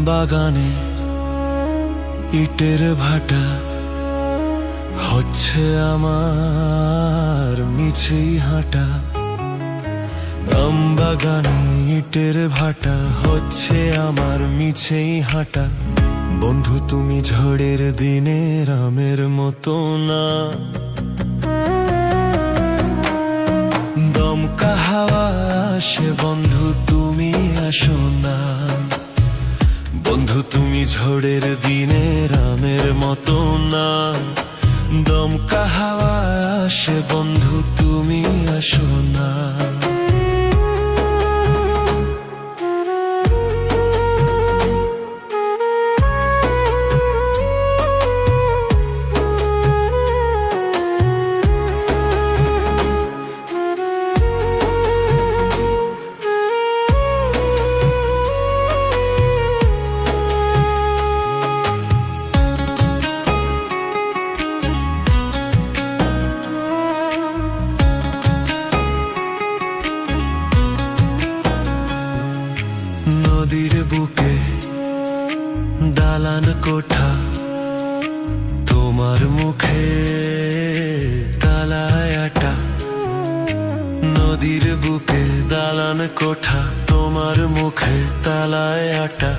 বাগানে ইটের ভাটা হচ্ছে আমার মিছেই হাঁটা। আম বাগানে ইটের ভাটা হচ্ছে আমার মিছেই হাঁটা। বন্ধু তুমি ঝড়ের দিনে রামের মতো না, দমকা হাওয়া আসে বন্ধু তুমি আসো না। বন্ধু তুমি ঝড়ের দিনে রামের মতো না, দমকা হাওয়া আসে বন্ধু তুমি আসো না। নদীর বুকে দালান কোঠা, তোমার মুখে তালায় আটা। নদীর বুকে দালান কোঠা, তোমার মুখে তালায় আটা।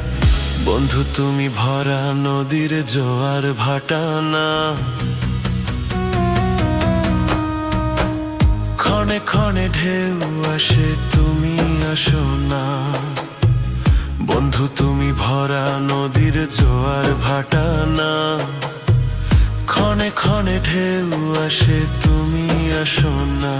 বন্ধু তুমি ভরা নদীর জোয়ার ভাটা না, ক্ষণে ক্ষণে ঢেউ আসে তুমি আসো না। বন্ধু তুমি ভরা নদীর জোয়ার ভাটা না, ক্ষণে ক্ষণে ঢেউ আসে তুমি আসো না।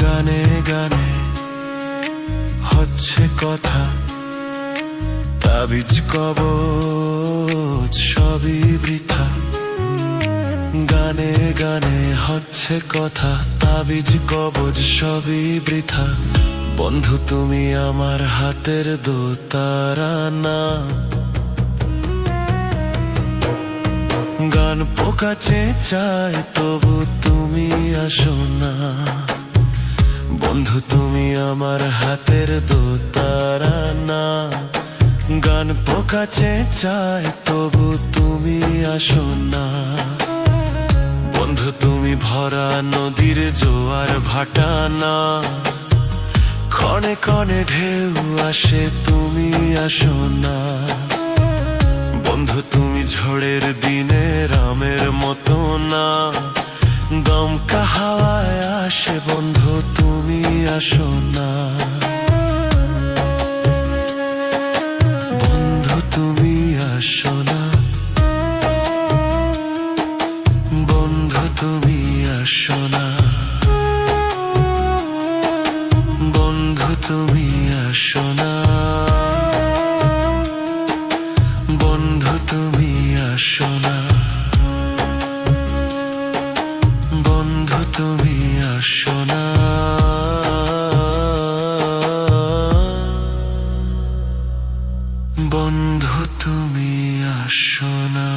গানে গানে হচ্ছে কথা, তাবিজ কবচ সবই বৃথা। গানে গানে হচ্ছে কথা, তাবিজ কবচ সবই বৃথা। বন্ধু তুমি আমার হাতের দোতারা না, গান পোকা চেঁচায় তবু তুমি আসো না। বন্ধু তুমি আমার হাতের দোতারা না, গান পোকা চেঁচায় তবু তুমি আসো না। বন্ধু তুমি ভরা নদীর জোয়ার ভাটা না, ক্ষণে ক্ষণে ঢেউ আসে তুমি আসো না। বন্ধু তুমি ঝড়ের দিনে রামের মতো না, দমকা হাওয়ায় আসে বন্ধু তুমি আসো না। বন্ধু তুমি আসো না, বন্ধু তুমি আসো না, বন্ধু তুমি আসো না, বন্ধু তুমি আসো না, বন্ধু তুমি আসো না, বন্ধু তুমি আসো না।